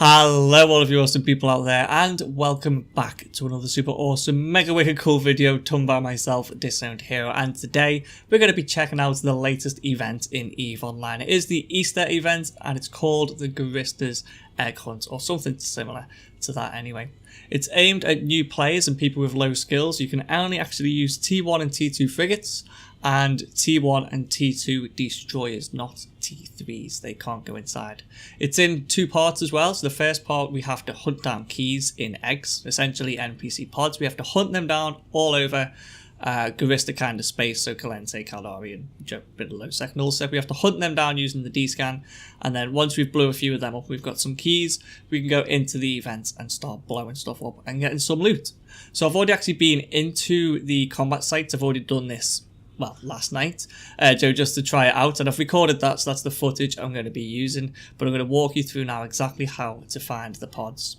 Hello all of you awesome people out there, and welcome back to another super awesome mega wicked cool video done by myself, Disowned Hero. And today we're going to be checking out the latest event in EVE Online. It is the Easter event and it's called the Gurista's Egg Hunt, or something similar to that anyway. It's aimed at new players and people with low skills. You can only actually use T1 and T2 frigates and T1 and T2 destroyers, not T3s. They can't go inside. It's in two parts as well. So the first part, we have to hunt down keys in eggs, essentially NPC pods. We have to hunt them down all over Gurista kind of space, so Calente, Caldari, and a bit of low second also. We have to hunt them down using the D-scan, and then once we've blew a few of them up, we've got some keys, we can go into the events and start blowing stuff up and getting some loot. So I've already actually been into the combat sites. I've already done this, well, last night, just to try it out, and I've recorded that, so that's the footage I'm going to be using, but I'm going to walk you through now exactly how to find the pods.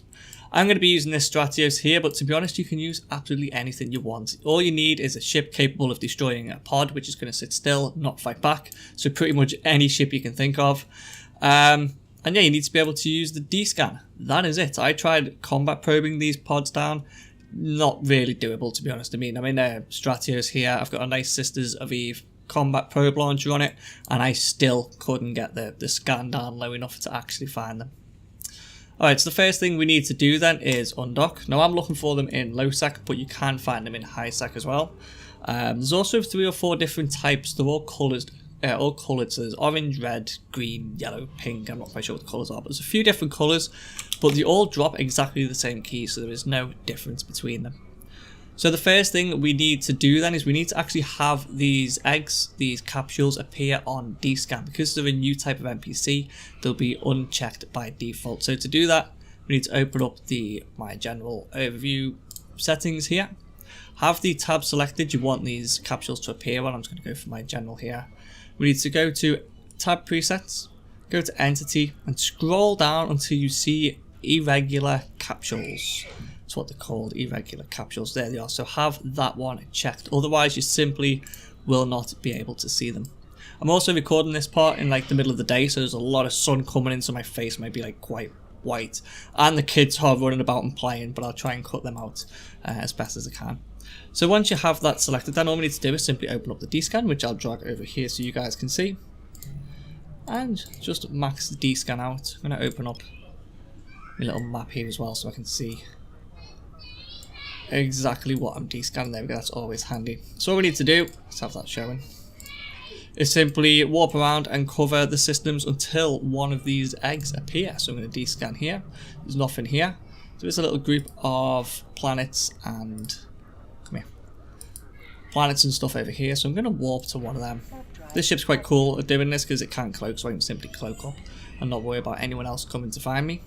I'm going to be using this Stratios here, but to be honest, you can use absolutely anything you want. All you need is a ship capable of destroying a pod, which is going to sit still, not fight back, so pretty much any ship you can think of. And yeah, you need to be able to use the D-scan. That is it. I tried combat probing these pods down. Not really doable, to be honest. I'm in Stratios here. I've got a nice Sisters of Eve combat probe launcher on it, and I still couldn't get the scan down low enough to actually find them. Alright, so the first thing we need to do then is undock. Now I'm looking for them in low sec, but you can find them in high sec as well. There's also 3 or 4 different types. They're all coloured, so there's orange, red, green, yellow, pink. I'm not quite sure what the colours are, but there's a few different colours, but they all drop exactly the same key, so there is no difference between them. So the first thing we need to do then is we need to actually have these eggs, these capsules, appear on D-scan. Because they're a new type of NPC, they'll be unchecked by default. So to do that, we need to open up my general overview settings here. Have the tab selected you want these capsules to appear on. I'm just going to go for my general here. We need to go to tab presets, go to entity, and scroll down until you see irregular capsules. That's what they're called, irregular capsules. There they are. So have that one checked. Otherwise, you simply will not be able to see them. I'm also recording this part in like the middle of the day, so there's a lot of sun coming in, so my face might be like quite white. And the kids are running about and playing, but I'll try and cut them out as best as I can. So once you have that selected, then all we need to do is simply open up the D-scan, which I'll drag over here so you guys can see. And just max the D-scan out. I'm going to open up my little map here as well so I can see exactly what I'm D-scanning. There we go, that's always handy. So all we need to do, let's have that showing, is simply warp around and cover the systems until one of these eggs appear. So I'm going to D-scan here. There's nothing here. So there's a little group of planets and planets and stuff over here. So I'm going to warp to one of them. This ship's quite cool at doing this because it can cloak, so I can simply cloak up and not worry about anyone else coming to find me.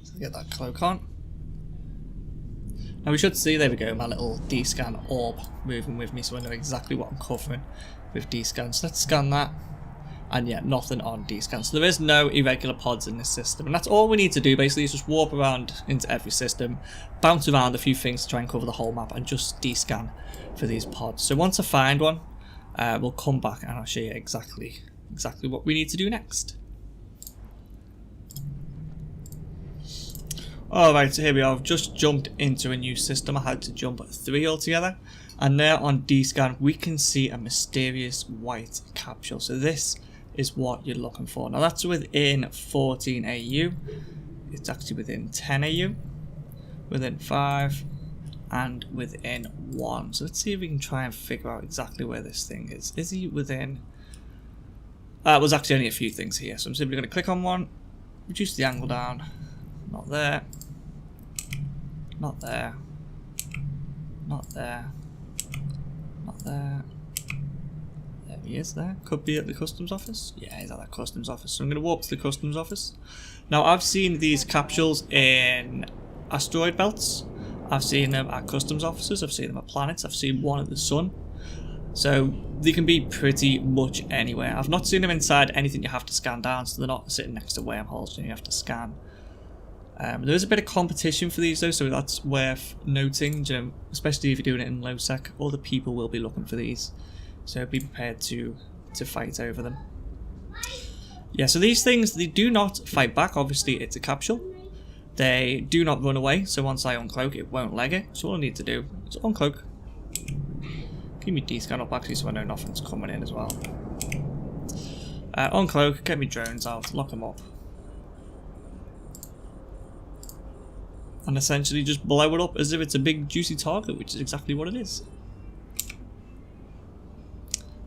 So get that cloak on. Now we should see, there we go, my little D-scan orb moving with me, so I know exactly what I'm covering with D-scan. So let's scan that, and yeah, nothing on D-scan. So there is no irregular pods in this system, and that's all we need to do basically, is just warp around into every system, bounce around a few things to try and cover the whole map, and just D-scan for these pods. So once I find one, we'll come back and I'll show you exactly what we need to do next. Alright, so here we are. I've just jumped into a new system. I had to jump 3 altogether. And there on D-scan, we can see a mysterious white capsule. So this is what you're looking for. Now that's within 14 AU. It's actually within 10 AU. Within 5. And within 1. So let's see if we can try and figure out exactly where this thing is. Is he within... there's actually only a few things here. So I'm simply going to click on one. Reduce the angle down. Not there. Not there. Not there. Not there. There he is there. Could be at the customs office. Yeah, he's at that customs office. So I'm going to walk to the customs office. Now I've seen these capsules in asteroid belts. I've seen them at customs offices. I've seen them at planets. I've seen one at the sun. So they can be pretty much anywhere. I've not seen them inside anything you have to scan down. So they're not sitting next to wormholes and you have to scan. There is a bit of competition for these though, so that's worth noting, you know, especially if you're doing it in low sec. Other people will be looking for these, so be prepared to fight over them. Yeah, so these things, they do not fight back. Obviously, it's a capsule. They do not run away, so once I uncloak, it won't leg it. So all I need to do is uncloak. Give me D-scan up actually so I know nothing's coming in as well. Uncloak, get me drones out, lock them up. And essentially just blow it up as if it's a big juicy target, which is exactly what it is.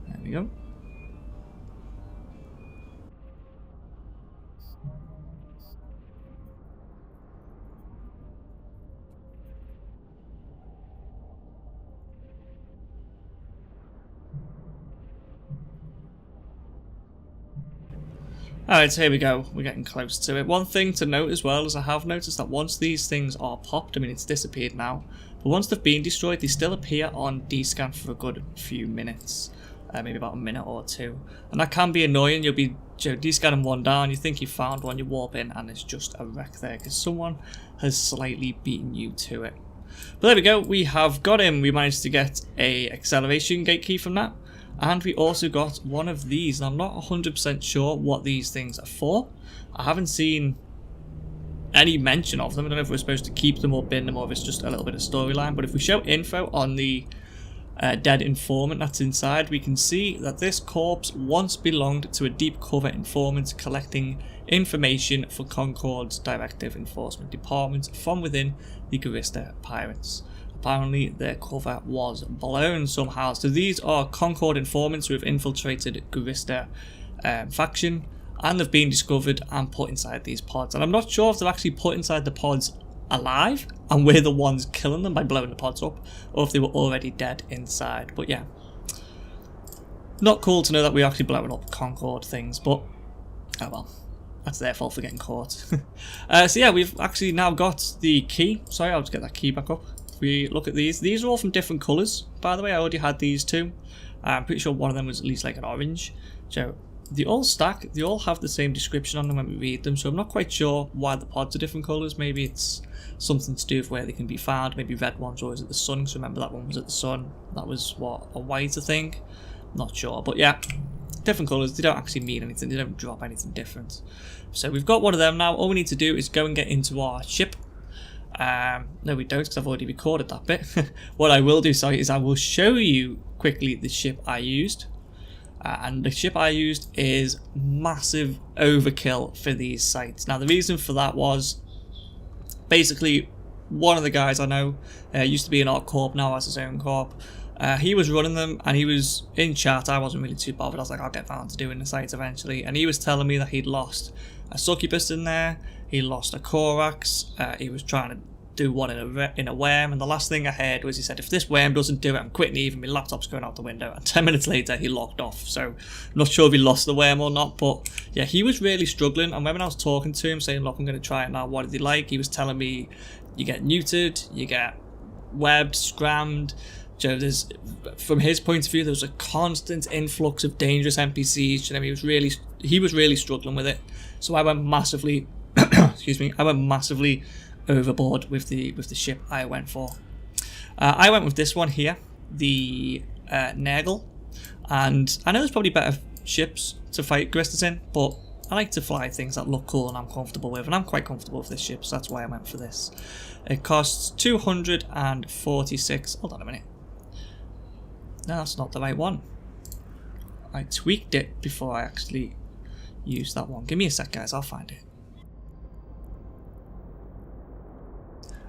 There we go. Alright, so here we go. We're getting close to it. One thing to note as well is I have noticed that once these things are popped, I mean it's disappeared now, but once they've been destroyed, they still appear on D-scan for a good few minutes. Maybe about a minute or two. And that can be annoying. You'll be D-scanning one down, you think you found one, you warp in, and it's just a wreck there because someone has slightly beaten you to it. But there we go. We have got him. We managed to get a acceleration gate key from that. And we also got one of these, and I'm not 100% sure what these things are for. I haven't seen any mention of them. I don't know if we're supposed to keep them or bin them, or if it's just a little bit of storyline. But if we show info on the dead informant that's inside, we can see that this corpse once belonged to a deep cover informant collecting information for Concord's Directive Enforcement Department from within the Gurista pirates. Apparently their cover was blown somehow. So these are Concord informants who have infiltrated Gurista faction, and they've been discovered and put inside these pods. And I'm not sure if they're actually put inside the pods alive and we're the ones killing them by blowing the pods up, or if they were already dead inside. But yeah, not cool to know that we're actually blowing up Concord things, but oh well, that's their fault for getting caught. So yeah, we've actually now got the key. Sorry, I'll just get that key back up. If we look at these are all from different colours, by the way. I already had these two. I'm pretty sure one of them was at least like an orange. So they all stack, they all have the same description on them when we read them, so I'm not quite sure why the pods are different colours. Maybe it's something to do with where they can be found. Maybe red ones always at the sun, because remember that one was at the sun. That was what, a white I think? Not sure, but yeah, different colours. They don't actually mean anything, they don't drop anything different. So we've got one of them now. All we need to do is go and get into our ship. No we don't, because I've already recorded that bit. What I will do, sorry, is I will show you quickly the ship I used. And the ship I used is massive overkill for these sites. Now the reason for that was basically one of the guys I know used to be in our corp, now has his own corp. He was running them and he was in chat. I wasn't really too bothered. I was like, I'll get round to doing the sites eventually. And he was telling me that he'd lost a succubus in there, he lost a Corax, he was trying to do one in a worm, and the last thing I heard was he said, if this worm doesn't do it, I'm quitting even, my laptop's going out the window. And 10 minutes later he logged off, so I'm not sure if he lost the worm or not, but yeah, he was really struggling. And when I was talking to him saying, look, I'm going to try it now, what did he like, he was telling me you get neutered, you get webbed, scrammed. So there's, from his point of view, there was a constant influx of dangerous NPCs. You know, he was really struggling with it. So I went massively excuse me, I went massively overboard with the ship I went for. I went with this one here, the Nergal, and I know there's probably better ships to fight Guristas in, but I like to fly things that look cool and I'm comfortable with, and I'm quite comfortable with this ship, so that's why I went for this. It costs 246. Hold on a minute. No, that's not the right one. I tweaked it before I actually used that one. Give me a sec, guys, I'll find it.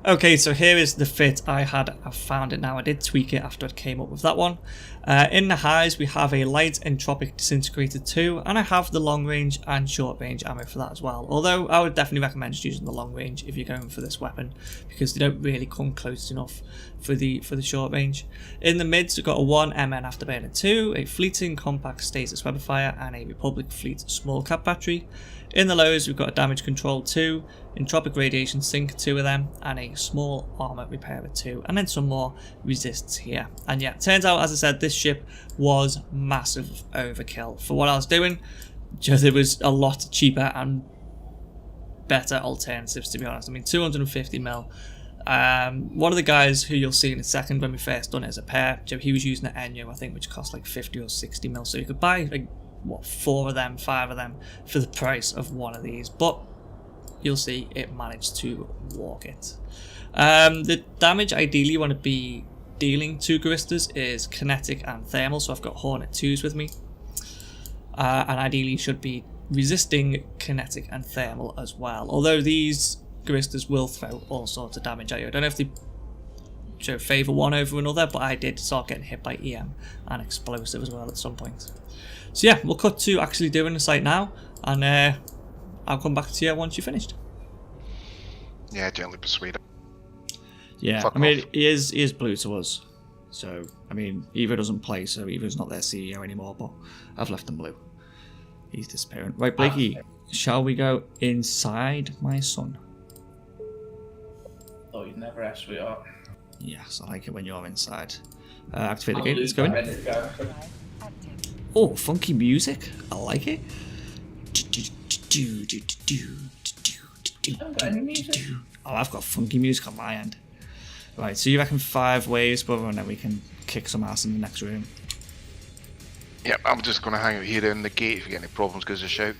Okay, so here is the fit I had. I've found it now. I did tweak it after I came up with that one. In the highs, we have a light entropic disintegrator 2, and I have the long range and short range ammo for that as well. Although I would definitely recommend just using the long range if you're going for this weapon, because they don't really come close enough for the short range. In the mids, we've got a 1 MN Afterburner 2, a fleeting compact stasis weapon and a Republic Fleet small cap battery. In the lows, we've got a damage control 2, entropic radiation sink 2 of them, and a small armor repairer 2, and then some more resists here. And yeah, turns out, as I said, this ship was massive overkill for what I was doing. Just, it was a lot cheaper and better alternatives, to be honest. I mean, 250 mil. One of the guys who you'll see in a second when we first done it as a pair, he was using an Enyo, I think, which cost like 50 or 60 mil, so you could buy like what, 4 of them, 5 of them for the price of one of these. But you'll see it managed to walk it. The damage ideally you want to be dealing to Guristas is kinetic and thermal, so I've got Hornet 2s with me. And ideally you should be resisting kinetic and thermal as well. Although these Guristas will throw all sorts of damage at you. I don't know if they favour one over another, but I did start getting hit by EM and explosive as well at some point. So yeah, we'll cut to actually doing the site now, and I'll come back to you once you're finished. Yeah, gently persuade him. Yeah, Fuck I mean, off. he is blue to us. So, I mean, Eva doesn't play, so Eva's not their CEO anymore, but I've left him blue. He's disappearing. Right, Blakey, shall we go inside, my son? Oh, you'd never ask, sweetheart. Yes, I like it when you're inside. Activate the gate, let's go in. Ready to go. Oh, funky music. I like it. Haven't got any music. Oh, I've got funky music on my end. Right, so you reckon 5 waves, brother, and then we can kick some ass in the next room. Yep, I'm just going to hang out here in the gate. If you get any problems, give us a shout.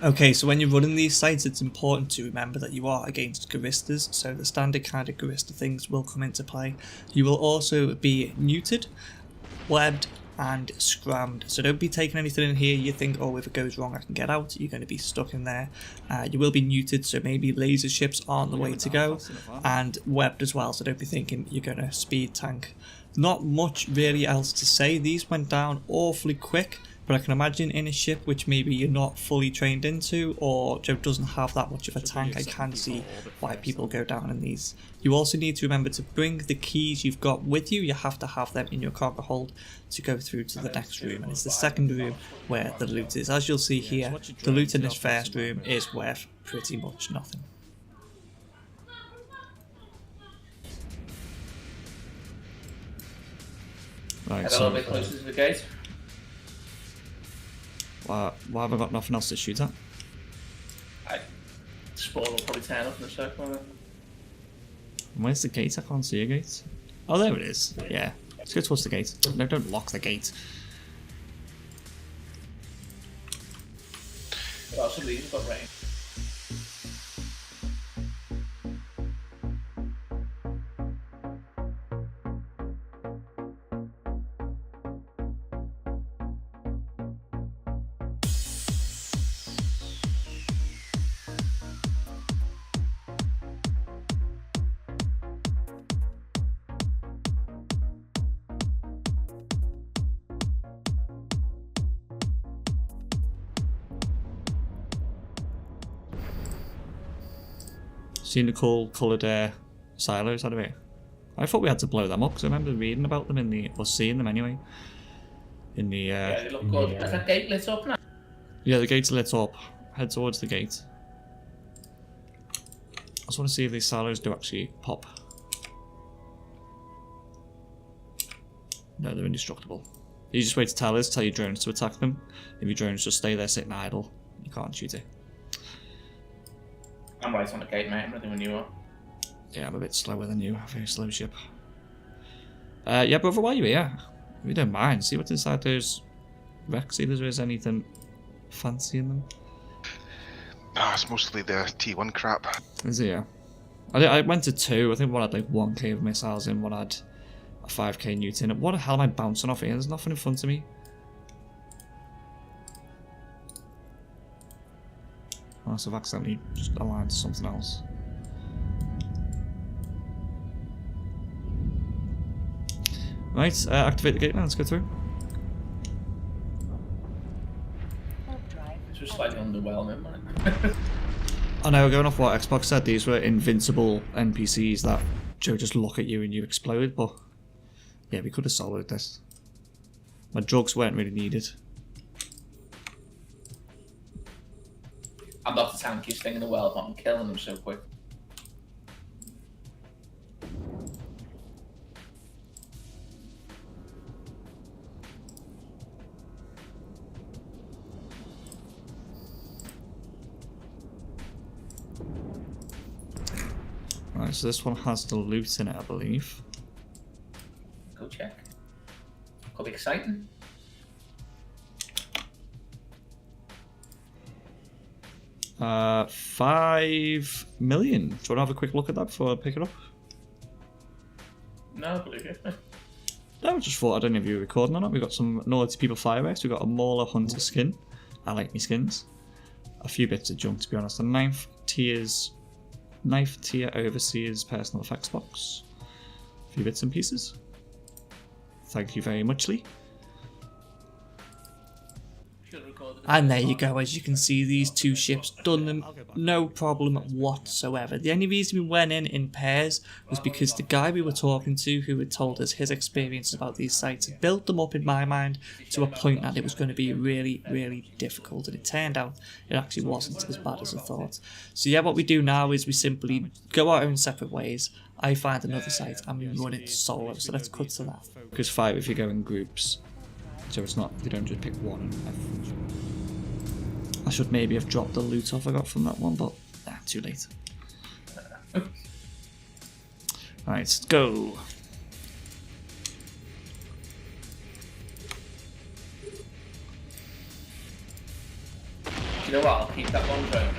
Okay, so when you're running these sites, it's important to remember that you are against Guristas, so the standard kind of Gurista things will come into play. You will also be neutered, webbed, and scrammed, so don't be taking anything in here you think, oh, if it goes wrong I can get out. You're going to be stuck in there. You will be neutered, so maybe laser ships aren't the way to go, and webbed as well, so don't be thinking you're going to speed tank. Not much really else to say. These went down awfully quick, but I can imagine in a ship which maybe you're not fully trained into, or doesn't have that much of a tank, I can see why people go down in these. You also need to remember to bring the keys you've got with you. You have to have them in your cargo hold to go through to the next room, and it's the second room where the loot is. As you'll see here, the loot in this first room is worth pretty much nothing. Right, Head a little bit closer to the gate. why have I got nothing else to shoot at? Spawn will probably turn up in a second. Won't it? Where's the gate? I can't see a gate. Oh, there it is. Yeah. Let's go towards the gate. No, don't lock the gate. Well, some of these have got rain. Seen the cool coloured silos out of it? I thought we had to blow them up because I remember reading about them in the, or seeing them anyway. In the Yeah, they look good. Is that gate lit up now? yeah, the gate's lit up. Head towards the gate. I just want to see if these silos do actually pop. No, they're indestructible. The easiest way to tell is tell your drones to attack them. If your drones just stay there sitting idle, you can't shoot it. I'm right on the gate, mate. I'm ready when you are. Yeah, I'm a bit slower than you. A very slow ship. Yeah, brother, while you're here, if you don't mind, see what's inside those wrecks. See if there's anything fancy in them. Ah, it's mostly the T1 crap. Is it? Yeah. I went to 2. I think one had like 1k of missiles in, one had a 5k Newton. What the hell am I bouncing off here? There's nothing in front of me. Oh, so I've accidentally just aligned to something else. Right, activate the gate now, let's go through. It's just slightly underwhelming, man. I know, going off what Xbox said, these were invincible NPCs that just look at you and you explode, but yeah, we could have soloed this. My drugs weren't really needed. I'm not the tankiest thing in the world, but I'm killing them so quick. Right, so this one has the loot in it, I believe. Go check. Could be exciting. $5 million. Do you want to have a quick look at that before I pick it up? No, I believe it. No, I just thought, I don't know if you were recording or not. We've got some Naughty People fireworks. We've got a Mauler Hunter skin. I like me skins. A few bits of junk, to be honest. A knife tier Overseer's personal effects box. A few bits and pieces. Thank you very much, Lee. And there you go, as you can see, these two ships done them no problem whatsoever. The only reason we went in pairs was because the guy we were talking to, who had told us his experiences about these sites, had built them up in my mind to a point that it was going to be really, really difficult, and it turned out it actually wasn't as bad as I thought. So yeah, what we do now is we simply go our own separate ways. I find another site and we run it solo, so let's cut to that. Because 5 if you go in groups, so it's not, you don't just pick one. I should maybe have dropped the loot off I got from that one, but too late. Alright, let's go. You know what? I'll keep that one drone.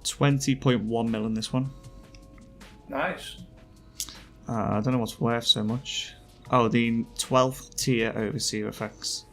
$20.1 million this one. Nice. I don't know what's worth so much. Oh, the 12th tier Overseer effects.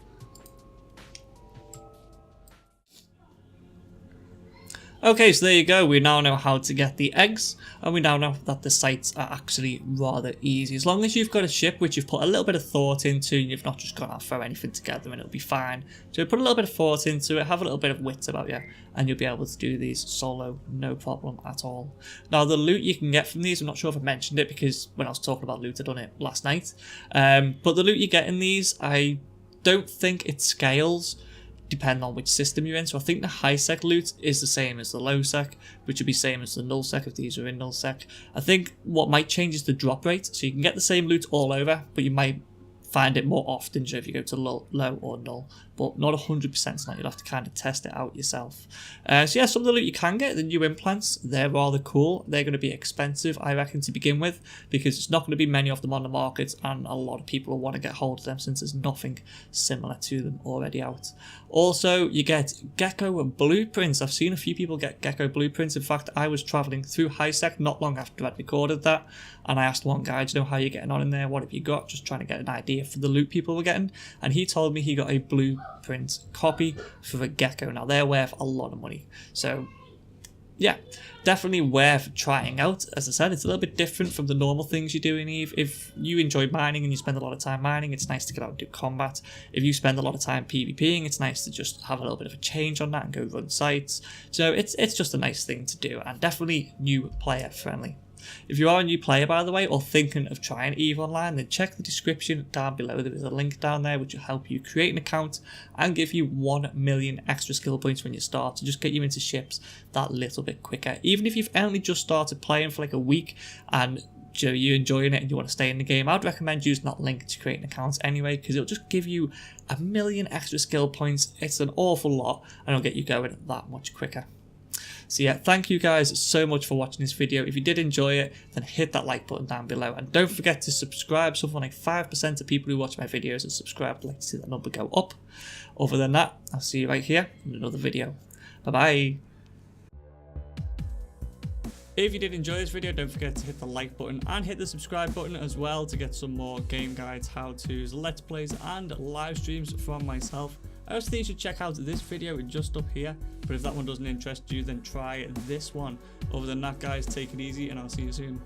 Okay, so there you go. We now know how to get the eggs, and we now know that the sites are actually rather easy. As long as you've got a ship which you've put a little bit of thought into, and you've not just gone out throw anything together and it'll be fine. So put a little bit of thought into it, have a little bit of wit about you, and you'll be able to do these solo, no problem at all. Now, the loot you can get from these, I'm not sure if I mentioned it because when I was talking about loot, I done it last night. But the loot you get in these, I don't think it scales depending on which system you're in. So I think the high sec loot is the same as the low sec, which would be same as the null sec if these are in null sec. I think what might change is the drop rate, so you can get the same loot all over, but you might find it more often if you go to low or null, but not 100% not. You'll have to kind of test it out yourself. So yeah, some of the loot you can get, the new implants, they're rather cool. They're going to be expensive, I reckon, to begin with, because it's not going to be many of them on the market, and a lot of people will want to get hold of them since there's nothing similar to them already out. Also, you get gecko blueprints. I've seen a few people get gecko blueprints. In fact, I was traveling through high sec not long after I'd recorded that, and I asked one guy, do you know how you're getting on in there? What have you got? Just trying to get an idea for the loot people were getting, and he told me he got a blueprint copy for a gecko. Now, they're worth a lot of money, so yeah, definitely worth trying out. As I said, it's a little bit different from the normal things you do in EVE. If you enjoy mining and you spend a lot of time mining, it's nice to get out and do combat. If you spend a lot of time PvPing, it's nice to just have a little bit of a change on that and go run sites. So it's just a nice thing to do, and definitely new player friendly. If you are a new player, by the way, or thinking of trying EVE Online, then check the description down below. There is a link down there which will help you create an account and give you 1 million extra skill points when you start to just get you into ships that little bit quicker. Even if you've only just started playing for like a week and you're enjoying it and you want to stay in the game, I'd recommend using that link to create an account anyway, because it'll just give you 1 million extra skill points. It's an awful lot, and it'll get you going that much quicker. So yeah, thank you guys so much for watching this video. If you did enjoy it, then hit that like button down below, and don't forget to subscribe. Something like 5% of people who watch my videos are subscribed. I'd like to see that number go up. Other than that, I'll see you right here in another video. Bye bye. If you did enjoy this video, don't forget to hit the like button and hit the subscribe button as well to get some more game guides, how-tos, let's plays and live streams from myself. I also think you should check out this video just up here, but if that one doesn't interest you, then try this one. Other than that, guys, take it easy and I'll see you soon.